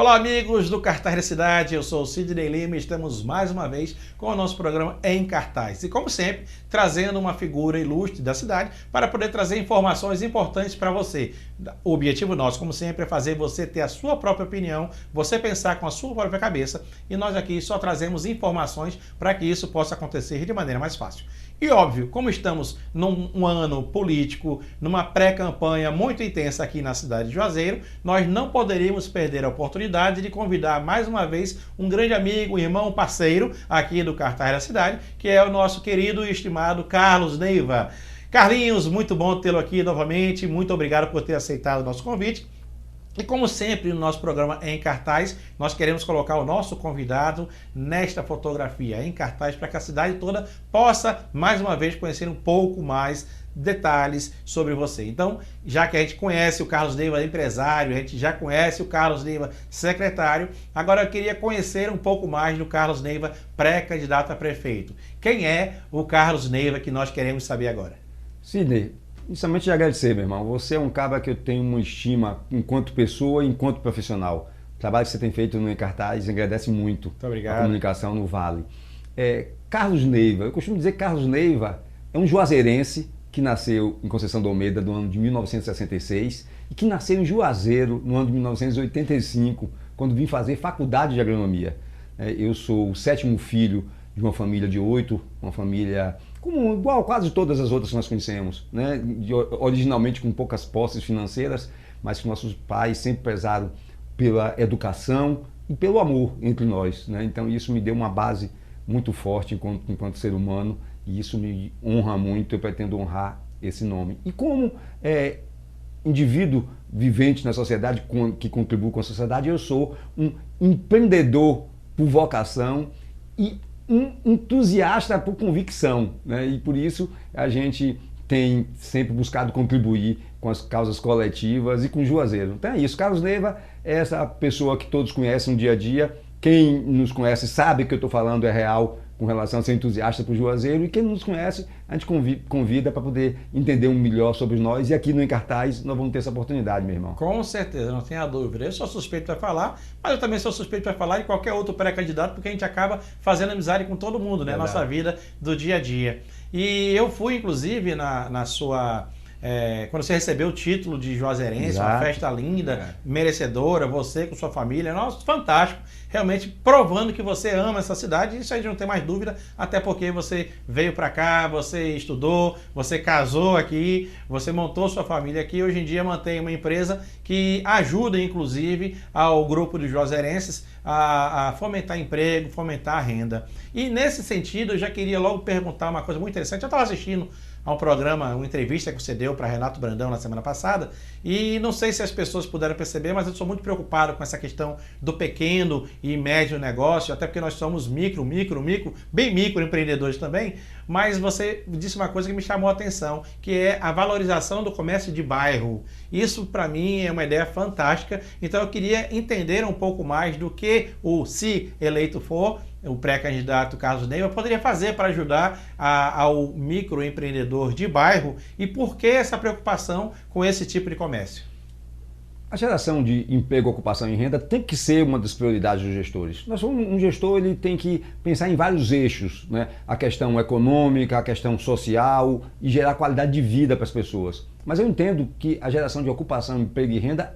Olá, amigos do Cartaz da Cidade, eu sou o Sidney Lima e estamos mais uma vez com o nosso programa Em Cartaz. E como sempre, trazendo uma figura ilustre da cidade para poder trazer informações importantes para você. O objetivo nosso, como sempre, é fazer você ter a sua própria opinião, você pensar com a sua própria cabeça, e nós aqui só trazemos informações para que isso possa acontecer de maneira mais fácil. E óbvio, como estamos num ano político, numa pré-campanha muito intensa aqui na cidade de Juazeiro, nós não poderíamos perder a oportunidade de convidar mais uma vez um grande amigo, irmão, parceiro aqui do Cartaz da Cidade, que é o nosso querido e estimado Carlos Neiva. Carlinhos, muito bom tê-lo aqui novamente, muito obrigado por ter aceitado o nosso convite. E como sempre no nosso programa Em Cartaz, nós queremos colocar o nosso convidado nesta fotografia em cartaz para que a cidade toda possa mais uma vez conhecer um pouco mais detalhes sobre você. Então, já que a gente conhece o Carlos Neiva empresário, a gente já conhece o Carlos Neiva secretário, agora eu queria conhecer um pouco mais do Carlos Neiva pré-candidato a prefeito. Quem é o Carlos Neiva que nós queremos saber agora? Sidney, inicialmente de agradecer, meu irmão. Você é um cara que eu tenho uma estima enquanto pessoa e enquanto profissional. O trabalho que você tem feito no Em Cartaz agradece muito a comunicação no Vale. Carlos Neiva, eu costumo dizer que Carlos Neiva é um juazeirense que nasceu em Conceição do Almeida no ano de 1966 e que nasceu em Juazeiro no ano de 1985, quando vim fazer faculdade de agronomia. Eu sou o sétimo filho de uma família de 8, uma família como igual quase todas as outras que nós conhecemos, né? Originalmente com poucas posses financeiras, mas que nossos pais sempre prezaram pela educação e pelo amor entre nós, né? Então isso me deu uma base muito forte enquanto ser humano e isso me honra muito, eu pretendo honrar esse nome. E como indivíduo vivente na sociedade, que contribui com a sociedade, eu sou um empreendedor por vocação e um entusiasta por convicção, né? E por isso a gente tem sempre buscado contribuir com as causas coletivas e com o Juazeiro. Então é isso, Carlos Neiva é essa pessoa que todos conhecem no dia a dia. Quem nos conhece sabe que eu estou falando é real com relação a ser entusiasta por Juazeiro, e quem não nos conhece, a gente convida para poder entender melhor sobre nós, e aqui no Em Cartaz nós vamos ter essa oportunidade, meu irmão. Com certeza, não tenha dúvida. Eu sou suspeito para falar, mas eu também sou suspeito para falar de qualquer outro pré-candidato, porque a gente acaba fazendo amizade com todo mundo, né? Nossa vida do dia a dia. E eu fui, inclusive, na sua... quando você recebeu o título de juazeirense, exato, uma festa linda, merecedora, você com sua família, nossa, fantástico, realmente provando que você ama essa cidade, isso aí não tem mais dúvida, até porque você veio para cá, você estudou, você casou aqui, você montou sua família aqui, hoje em dia mantém uma empresa que ajuda, inclusive, ao grupo de juazeirenses a fomentar emprego, fomentar a renda. E nesse sentido, eu já queria logo perguntar uma coisa muito interessante. Eu estava assistindo a um programa, uma entrevista que você deu para Renato Brandão na semana passada, e não sei se as pessoas puderam perceber, mas eu sou muito preocupado com essa questão do pequeno e médio negócio, até porque nós somos bem micro empreendedores também, mas você disse uma coisa que me chamou a atenção, que é a valorização do comércio de bairro. Isso para mim é uma ideia fantástica, então eu queria entender um pouco mais do que se eleito for, o pré-candidato Carlos Neiva poderia fazer para ajudar ao microempreendedor de bairro, e por que essa preocupação com esse tipo de comércio? A geração de emprego, ocupação e renda tem que ser uma das prioridades dos gestores. Um gestor ele tem que pensar em vários eixos, né? A questão econômica, a questão social e gerar qualidade de vida para as pessoas. Mas eu entendo que a geração de ocupação, emprego e renda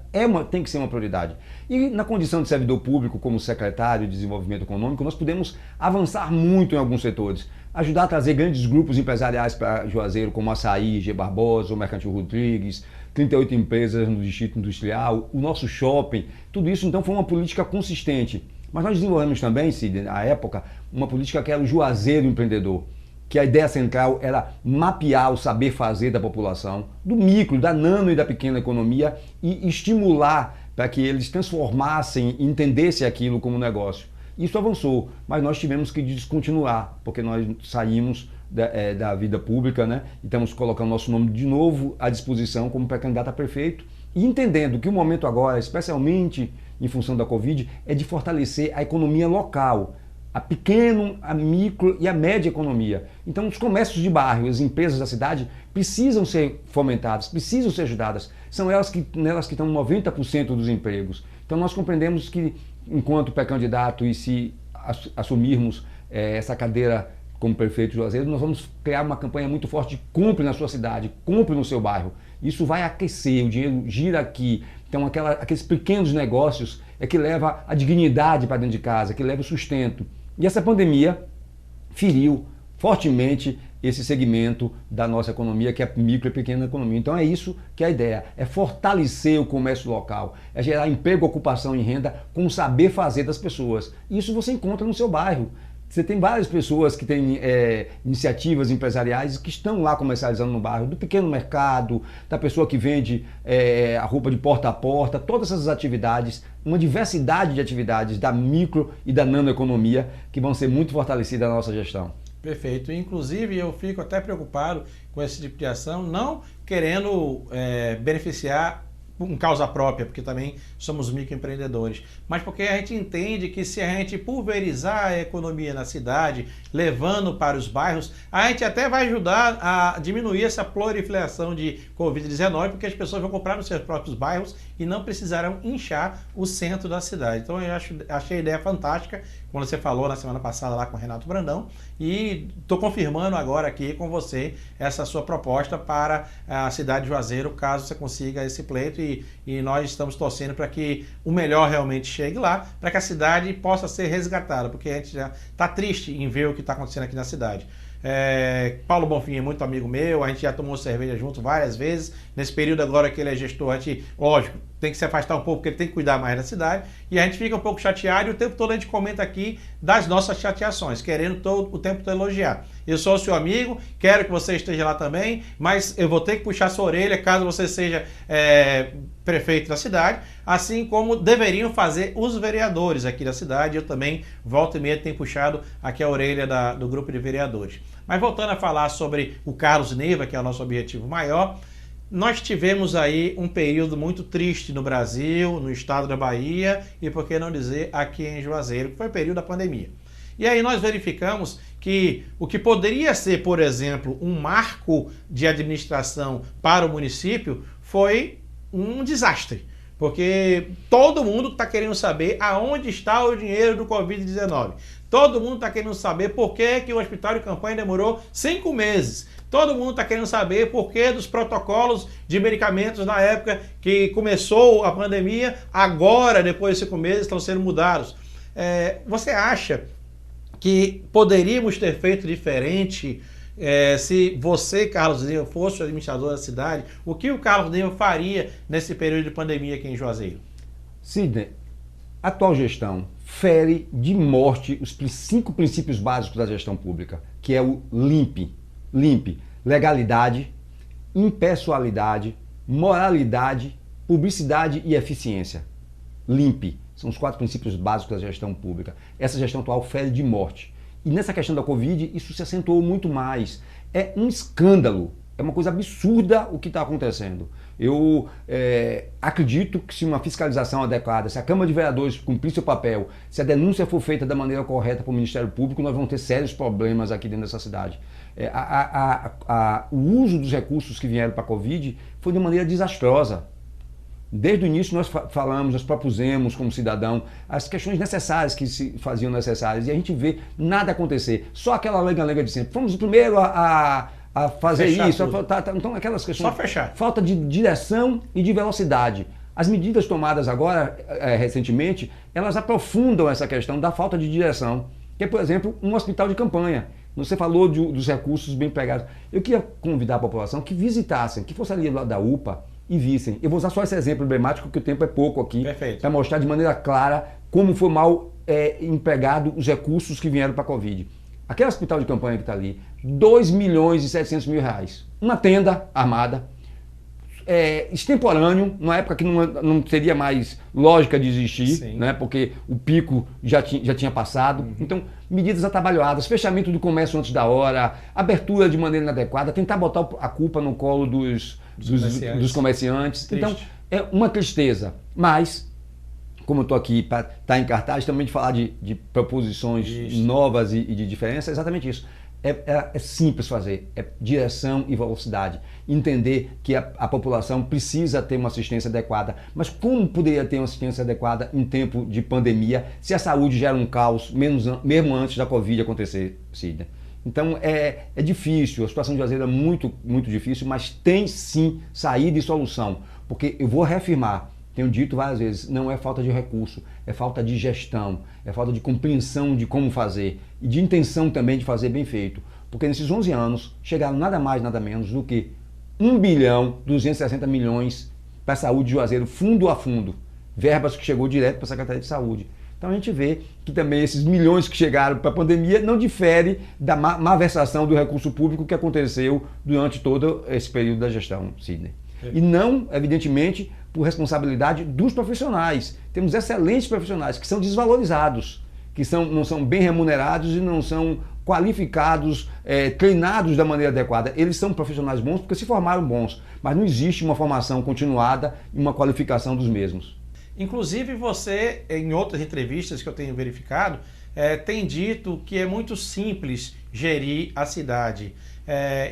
tem que ser uma prioridade. E na condição de servidor público, como secretário de Desenvolvimento Econômico, nós podemos avançar muito em alguns setores. Ajudar a trazer grandes grupos empresariais para Juazeiro, como Açaí, G. Barbosa, o Mercantil Rodrigues, 38 empresas no Distrito Industrial, o nosso shopping. Tudo isso, então, foi uma política consistente. Mas nós desenvolvemos também, Sidney, na época, uma política que era o Juazeiro Empreendedor, que a ideia central era mapear o saber fazer da população, do micro, da nano e da pequena economia, e estimular para que eles transformassem e entendessem aquilo como negócio. Isso avançou, mas nós tivemos que descontinuar, porque nós saímos da vida pública, né? E estamos colocando nosso nome de novo à disposição como pré-candidato a prefeito, e entendendo que o momento agora, especialmente em função da Covid, é de fortalecer a economia local, a pequeno, a micro e a média economia. Então os comércios de bairro, as empresas da cidade precisam ser fomentadas, precisam ser ajudadas. São nelas que estão 90% dos empregos. Então nós compreendemos que, enquanto pré-candidato e se assumirmos essa cadeira como prefeito de Juazeiro, nós vamos criar uma campanha muito forte de compre na sua cidade, compre no seu bairro. Isso vai aquecer, o dinheiro gira aqui. Então aqueles pequenos negócios é que leva a dignidade para dentro de casa, que leva o sustento. E essa pandemia feriu fortemente esse segmento da nossa economia, que é a micro e pequena economia. Então é isso que é a ideia, é fortalecer o comércio local, é gerar emprego, ocupação e renda com o saber fazer das pessoas. Isso você encontra no seu bairro. Você tem várias pessoas que têm iniciativas empresariais que estão lá comercializando no bairro, do pequeno mercado, da pessoa que vende a roupa de porta a porta, todas essas atividades, uma diversidade de atividades da micro e da nanoeconomia que vão ser muito fortalecidas na nossa gestão. Perfeito. Inclusive, eu fico até preocupado com esse tipo de ação, não querendo beneficiar em causa própria, porque também somos microempreendedores, mas porque a gente entende que se a gente pulverizar a economia na cidade, levando para os bairros, a gente até vai ajudar a diminuir essa proliferação de Covid-19, porque as pessoas vão comprar nos seus próprios bairros e não precisarão inchar o centro da cidade. Então eu achei a ideia fantástica, quando você falou na semana passada lá com o Renato Brandão, e estou confirmando agora aqui com você essa sua proposta para a cidade de Juazeiro, caso você consiga esse pleito, e nós estamos torcendo para que o melhor realmente chegue lá, para que a cidade possa ser resgatada, porque a gente já está triste em ver o que está acontecendo aqui na cidade. Paulo Bonfim é muito amigo meu, a gente já tomou cerveja junto várias vezes. Nesse período agora que ele é gestor, a gente, lógico, tem que se afastar um pouco porque ele tem que cuidar mais da cidade, e a gente fica um pouco chateado, e o tempo todo a gente comenta aqui das nossas chateações, querendo o tempo todo elogiar. Eu sou o seu amigo, quero que você esteja lá também, mas eu vou ter que puxar sua orelha caso você seja prefeito da cidade, assim como deveriam fazer os vereadores aqui da cidade. Eu também, volta e meia, tenho puxado aqui a orelha do grupo de vereadores. Mas voltando a falar sobre o Carlos Neiva, que é o nosso objetivo maior, nós tivemos aí um período muito triste no Brasil, no estado da Bahia e, por que não dizer, aqui em Juazeiro, que foi o período da pandemia. E aí nós verificamos que o que poderia ser, por exemplo, um marco de administração para o município foi um desastre. Porque todo mundo está querendo saber aonde está o dinheiro do Covid-19. Todo mundo está querendo saber por que o hospital de campanha demorou 5 meses. Todo mundo está querendo saber por que dos protocolos de medicamentos na época que começou a pandemia, agora, depois de 5 meses, estão sendo mudados. Você acha que poderíamos ter feito diferente se você, Carlos Neiva, fosse o administrador da cidade? O que o Carlos Neiva faria nesse período de pandemia aqui em Juazeiro? Sidney, a atual gestão fere de morte os 5 princípios básicos da gestão pública, que é o LIMP, legalidade, impessoalidade, moralidade, publicidade e eficiência. LIMP são os 4 princípios básicos da gestão pública. Essa gestão atual fere de morte. E nessa questão da Covid, isso se acentuou muito mais. É um escândalo, é uma coisa absurda o que está acontecendo. Eu acredito que se uma fiscalização adequada, se a Câmara de Vereadores cumprir seu papel, se a denúncia for feita da maneira correta para o Ministério Público, nós vamos ter sérios problemas aqui dentro dessa cidade. O uso dos recursos que vieram para a Covid foi de maneira desastrosa. Desde o início nós falamos, nós propusemos como cidadão as questões necessárias que se faziam necessárias, e a gente vê nada acontecer. Só aquela lenga-lenga de sempre. Fomos o primeiro a fazer fechar isso. Então aquelas questões... Só fechar. Falta de direção e de velocidade. As medidas tomadas agora, recentemente, elas aprofundam essa questão da falta de direção. Que é, por exemplo, um hospital de campanha. Você falou dos recursos bem empregados. Eu queria convidar a população que visitassem, que fosse ali lá da UPA, e vissem. Eu vou usar só esse exemplo emblemático, porque o tempo é pouco aqui, para mostrar de maneira clara como foi mal empregado os recursos que vieram para a Covid. Aquele hospital de campanha que está ali, 2.700.000 reais. Uma tenda armada, extemporâneo, numa época que não teria mais lógica de existir, né, porque o pico já tinha passado. Uhum. Então, medidas atabalhoadas, fechamento do comércio antes da hora, abertura de maneira inadequada, tentar botar a culpa no colo dos comerciantes. Triste. Então, é uma tristeza. Mas, como eu estou aqui para estar em cartaz, também de falar de proposições novas e de diferença, é exatamente isso. É simples fazer, é direção e velocidade. Entender que a população precisa ter uma assistência adequada. Mas como poderia ter uma assistência adequada em tempo de pandemia, se a saúde gera um caos, mesmo antes da Covid acontecer, Sidney? Então é difícil, a situação de Juazeiro é muito, muito difícil, mas tem sim saída e solução. Porque eu vou reafirmar, tenho dito várias vezes, não é falta de recurso, é falta de gestão, é falta de compreensão de como fazer e de intenção também de fazer bem feito. Porque nesses 11 anos chegaram nada mais, nada menos do que 1.260 bilhões para a saúde de Juazeiro, fundo a fundo. Verbas que chegou direto para a Secretaria de Saúde. Então a gente vê que também esses milhões que chegaram para a pandemia não difere da malversação do recurso público que aconteceu durante todo esse período da gestão, Sidney. E não, evidentemente, por responsabilidade dos profissionais. Temos excelentes profissionais que são desvalorizados, que não são bem remunerados e não são qualificados, treinados da maneira adequada. Eles são profissionais bons porque se formaram bons, mas não existe uma formação continuada e uma qualificação dos mesmos. Inclusive você, em outras entrevistas que eu tenho verificado, tem dito que é muito simples gerir a cidade.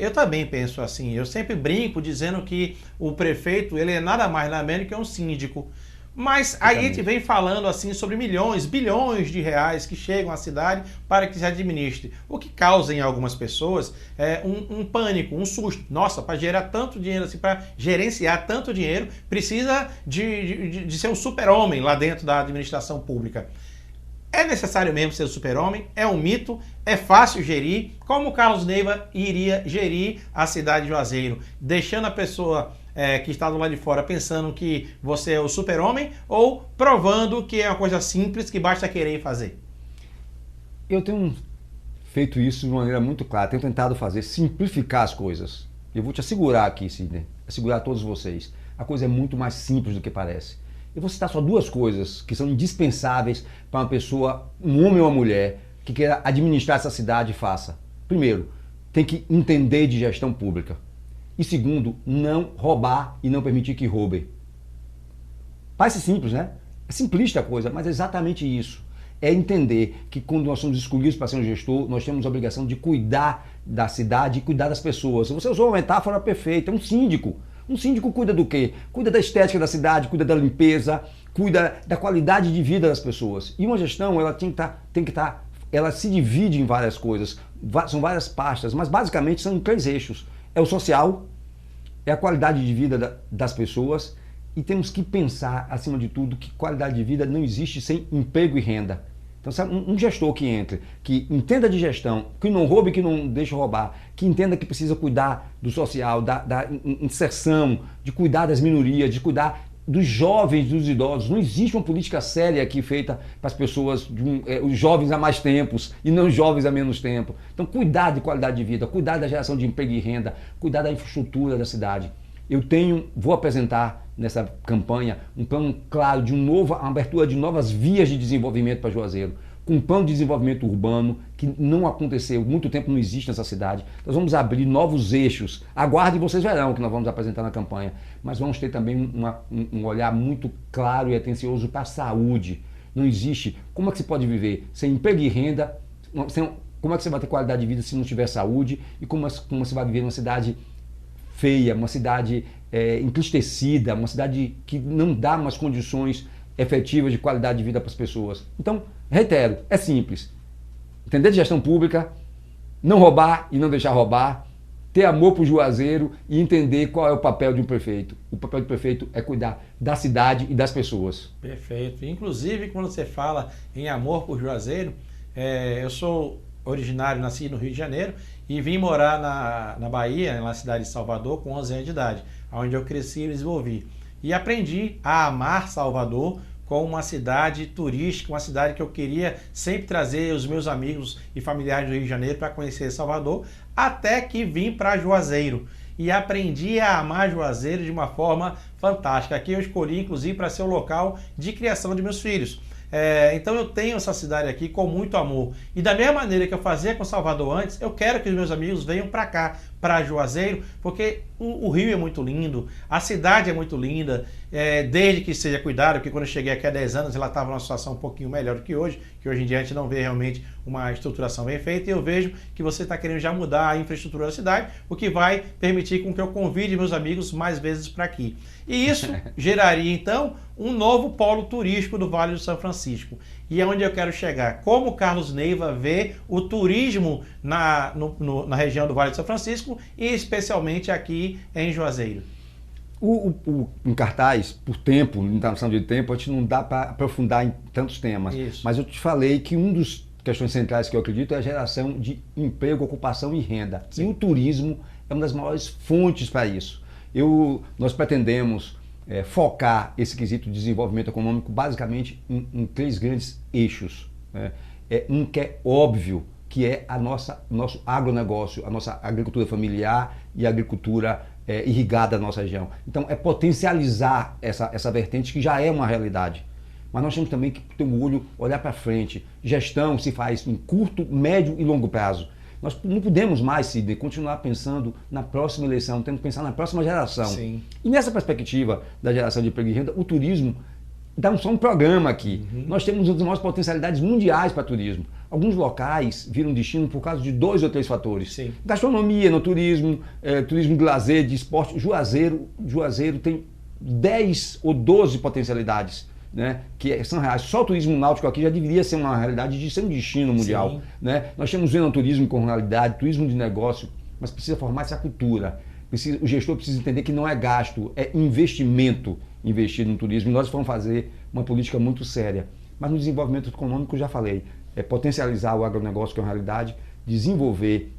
Eu também penso assim, eu sempre brinco dizendo que o prefeito ele é nada mais nada menos que um síndico. Mas aí a gente vem falando assim sobre milhões, bilhões de reais que chegam à cidade para que se administre. O que causa em algumas pessoas um pânico, um susto. Nossa, para gerar tanto dinheiro, assim, para gerenciar tanto dinheiro, precisa de ser um super-homem lá dentro da administração pública. É necessário mesmo ser o super-homem? É um mito? É fácil gerir? Como o Carlos Neiva iria gerir a cidade de Juazeiro? Deixando a pessoa que está do lado de fora pensando que você é o super-homem ou provando que é uma coisa simples que basta querer fazer? Eu tenho feito isso de uma maneira muito clara, tenho tentado simplificar as coisas. Eu vou te assegurar aqui, Sidney, assegurar a todos vocês, a coisa é muito mais simples do que parece. Eu vou citar só duas coisas que são indispensáveis para uma pessoa, um homem ou uma mulher, que queira administrar essa cidade e faça. Primeiro, tem que entender de gestão pública. E segundo, não roubar e não permitir que roubem. Parece simples, né? É simplista a coisa, mas é exatamente isso. É entender que quando nós somos escolhidos para ser um gestor, nós temos a obrigação de cuidar da cidade e cuidar das pessoas. Você usou uma metáfora perfeita, é um síndico. Um síndico cuida do quê? Cuida da estética da cidade, cuida da limpeza, cuida da qualidade de vida das pessoas. E uma gestão, ela ela se divide em várias coisas, são várias pastas, mas basicamente são em 3 eixos. É o social, é a qualidade de vida das pessoas e temos que pensar, acima de tudo, que qualidade de vida não existe sem emprego e renda. Então, sabe, um gestor que entre, que entenda de gestão, que não roube, que não deixe roubar, que entenda que precisa cuidar do social, da inserção, de cuidar das minorias, de cuidar dos jovens, dos idosos. Não existe uma política séria aqui feita para as pessoas, os jovens há mais tempos e não os jovens há menos tempo. Então, cuidar de qualidade de vida, cuidar da geração de emprego e renda, cuidar da infraestrutura da cidade. Vou apresentar nessa campanha um plano claro de uma abertura de novas vias de desenvolvimento para Juazeiro, com um plano de desenvolvimento urbano que não aconteceu, muito tempo não existe nessa cidade. Nós vamos abrir novos eixos. Aguardem, vocês verão o que nós vamos apresentar na campanha. Mas vamos ter também um olhar muito claro e atencioso para a saúde. Não existe. Como é que você pode viver sem emprego e renda? Como é que você vai ter qualidade de vida se não tiver saúde? E como você vai viver numa cidade feia, uma cidade entristecida, uma cidade que não dá mais condições efetivas de qualidade de vida para as pessoas. Então, reitero, é simples. Entender de gestão pública, não roubar e não deixar roubar, ter amor por Juazeiro e entender qual é o papel de um prefeito. O papel do prefeito é cuidar da cidade e das pessoas. Perfeito. Inclusive, quando você fala em amor por Juazeiro, eu sou originário, nasci no Rio de Janeiro e vim morar na Bahia, na cidade de Salvador, com 11 anos de idade, onde eu cresci e desenvolvi. E aprendi a amar Salvador como uma cidade turística, uma cidade que eu queria sempre trazer os meus amigos e familiares do Rio de Janeiro para conhecer Salvador, até que vim para Juazeiro. E aprendi a amar Juazeiro de uma forma fantástica. Aqui eu escolhi, inclusive, para ser o local de criação de meus filhos. Então eu tenho essa cidade aqui com muito amor. E da mesma maneira que eu fazia com Salvador antes, eu quero que os meus amigos venham para cá, para Juazeiro, porque o Rio é muito lindo, a cidade é muito linda, desde que seja cuidado, porque quando eu cheguei aqui há 10 anos ela estava numa situação um pouquinho melhor do que hoje em dia a gente não vê realmente uma estruturação bem feita, e eu vejo que você está querendo já mudar a infraestrutura da cidade, o que vai permitir com que eu convide meus amigos mais vezes para aqui. E isso geraria, então, um novo polo turístico do Vale do São Francisco. E é onde eu quero chegar. Como o Carlos Neiva vê o turismo na região do Vale do São Francisco e especialmente aqui em Juazeiro? Em cartaz, por tempo, limitação de tempo, a gente não dá para aprofundar em tantos temas. Isso. Mas eu te falei que uma das questões centrais que eu acredito é a geração de emprego, ocupação e renda. Sim. E o turismo é uma das maiores fontes para isso. Nós pretendemos focar esse quesito de desenvolvimento econômico basicamente em 3 grandes eixos. Né? Um que é óbvio, que é nosso agronegócio, a nossa agricultura familiar e a agricultura irrigada da nossa região. Então, é potencializar essa vertente que já é uma realidade. Mas nós temos também que ter um olho, olhar para frente. Gestão se faz em curto, médio e longo prazo. Nós não podemos mais, Sidney, continuar pensando na próxima eleição, temos que pensar na próxima geração. Sim. E nessa perspectiva da geração de emprego e renda, o turismo dá só um programa aqui. Uhum. Nós temos uma das maiores potencialidades mundiais para turismo. Alguns locais viram destino por causa de 2 ou 3 fatores. Sim. Gastronomia no turismo, turismo de lazer, de esporte. Juazeiro tem 10 ou 12 potencialidades, né, que são reais. Só o turismo náutico aqui já deveria ser uma realidade de ser um destino mundial. Né? Nós temos turismo com realidade, turismo de negócio, mas precisa formar essa cultura. O gestor precisa entender que não é gasto, é investimento investir no turismo. E nós vamos fazer uma política muito séria. Mas no desenvolvimento econômico, já falei, é potencializar o agronegócio, que é uma realidade, desenvolver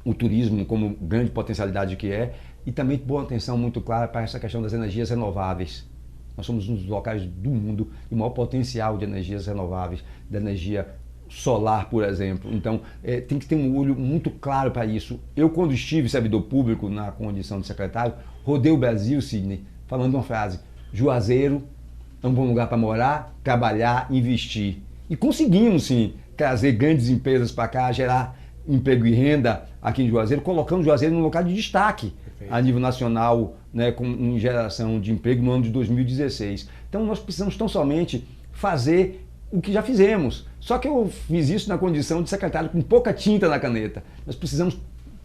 o turismo como grande potencialidade que é, e também pôr uma atenção muito clara para essa questão das energias renováveis. Nós somos um dos locais do mundo de maior potencial de energias renováveis, da energia solar, por exemplo. Então, tem que ter um olho muito claro para isso. Eu, quando estive servidor público na condição de secretário, rodei o Brasil, Sidney, falando uma frase: Juazeiro é um bom lugar para morar, trabalhar, investir. E conseguimos, sim, trazer grandes empresas para cá, gerar emprego e renda aqui em Juazeiro, colocando Juazeiro num local de destaque. Perfeito. A nível nacional, né, em geração de emprego no ano de 2016. Então, nós precisamos tão somente fazer o que já fizemos. Só que eu fiz isso na condição de secretário com pouca tinta na caneta. Nós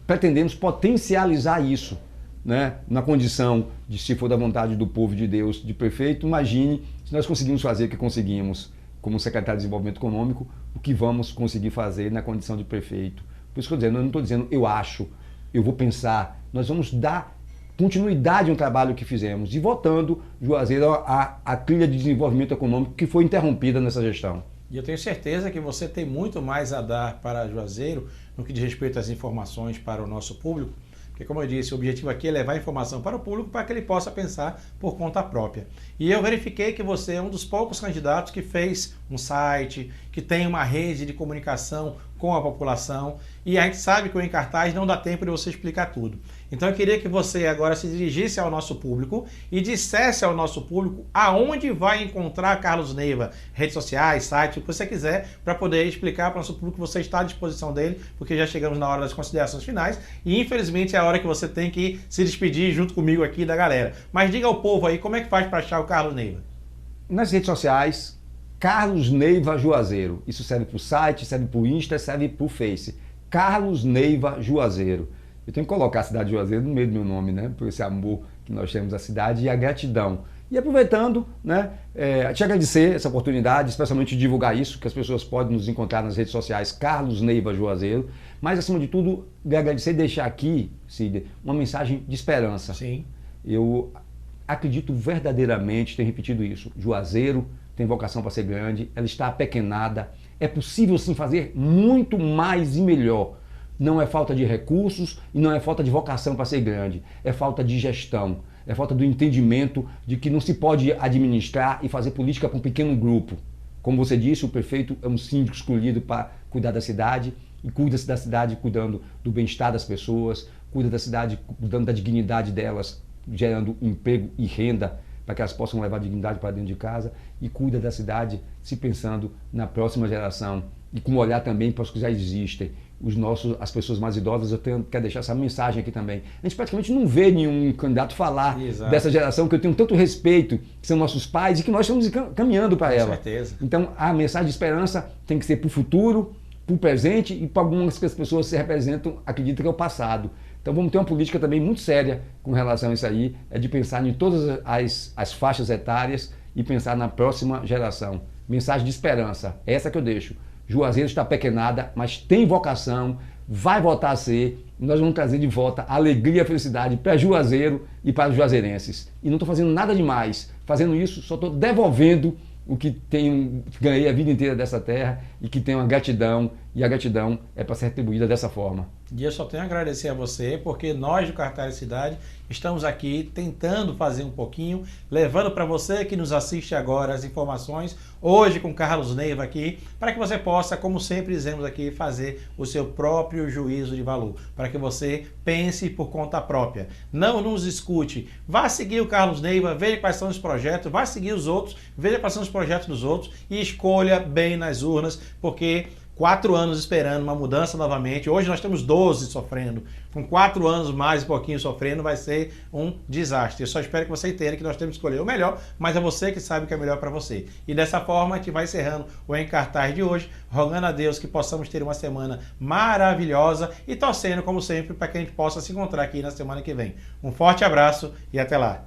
pretendemos potencializar isso, né? Na condição de, se for da vontade do povo de Deus, de prefeito. Imagine se nós conseguimos fazer o que conseguimos como secretário de Desenvolvimento Econômico, o que vamos conseguir fazer na condição de prefeito. Por isso que eu não estou dizendo eu acho, eu vou pensar. Nós vamos dar continuidade no trabalho que fizemos e votando Juazeiro a trilha de desenvolvimento econômico que foi interrompida nessa gestão. E eu tenho certeza que você tem muito mais a dar para Juazeiro no que diz respeito às informações para o nosso público, porque, como eu disse, o objetivo aqui é levar informação para o público para que ele possa pensar por conta própria. E eu verifiquei que você é um dos poucos candidatos que fez um site, que tem uma rede de comunicação com a população, e a gente sabe que o Em Cartaz não dá tempo de você explicar tudo. Então eu queria que você agora se dirigisse ao nosso público e dissesse ao nosso público aonde vai encontrar Carlos Neiva, redes sociais, site, o que você quiser, para poder explicar para o nosso público que você está à disposição dele, porque já chegamos na hora das considerações finais e infelizmente é a hora que você tem que se despedir junto comigo aqui da galera. Mas diga ao povo aí, como é que faz para achar o Carlos Neiva? Nas redes sociais, Carlos Neiva Juazeiro. Isso serve para o site, serve para o Insta, serve para o Face. Carlos Neiva Juazeiro. Eu tenho que colocar a cidade de Juazeiro no meio do meu nome, né? Por esse amor que nós temos à cidade e a gratidão. E aproveitando, né, te agradecer essa oportunidade, especialmente de divulgar isso, que as pessoas podem nos encontrar nas redes sociais, Carlos Neiva Juazeiro. Mas, acima de tudo, de agradecer e deixar aqui, Cid, uma mensagem de esperança. Sim. Eu acredito verdadeiramente, tenho repetido isso, Juazeiro tem vocação para ser grande, ela está apequenada, é possível sim fazer muito mais e melhor. Não é falta de recursos e não é falta de vocação para ser grande, é falta de gestão, é falta do entendimento de que não se pode administrar e fazer política para um pequeno grupo. Como você disse, o prefeito é um síndico escolhido para cuidar da cidade e cuida da cidade cuidando do bem-estar das pessoas, cuida da cidade cuidando da dignidade delas, gerando emprego e renda para que elas possam levar dignidade para dentro de casa e cuida da cidade se pensando na próxima geração e com um olhar também para os que já existem. As pessoas mais idosas, quero deixar essa mensagem aqui também. A gente praticamente não vê nenhum candidato falar dessa geração que eu tenho tanto respeito, que são nossos pais e que nós estamos caminhando para ela. Com certeza. Então a mensagem de esperança tem que ser para o futuro, para o presente e para algumas que as pessoas se representam, acreditam que é o passado. Então vamos ter uma política também muito séria com relação a isso aí, é de pensar em todas as faixas etárias e pensar na próxima geração. Mensagem de esperança, é essa que eu deixo. Juazeiro está pequenada, mas tem vocação, vai voltar a ser, e nós vamos trazer de volta a alegria e a felicidade para Juazeiro e para os juazeirenses. E não estou fazendo nada demais, fazendo isso só estou devolvendo o que ganhei a vida inteira dessa terra e que tenho uma gratidão, e a gratidão é para ser retribuída dessa forma. E eu só tenho a agradecer a você, porque nós do Cartaz Cidade estamos aqui tentando fazer um pouquinho, levando para você que nos assiste agora as informações, hoje com Carlos Neiva aqui, para que você possa, como sempre dizemos aqui, fazer o seu próprio juízo de valor, para que você pense por conta própria. Não nos escute, vá seguir o Carlos Neiva, veja quais são os projetos, vá seguir os outros, veja quais são os projetos dos outros e escolha bem nas urnas, porque 4 anos esperando uma mudança novamente. Hoje nós temos 12 sofrendo. Com 4 anos mais um pouquinho sofrendo, vai ser um desastre. Eu só espero que você entenda que nós temos que escolher o melhor, mas é você que sabe o que é melhor para você. E dessa forma a gente vai encerrando o Em Cartaz de hoje, rogando a Deus que possamos ter uma semana maravilhosa e torcendo, como sempre, para que a gente possa se encontrar aqui na semana que vem. Um forte abraço e até lá.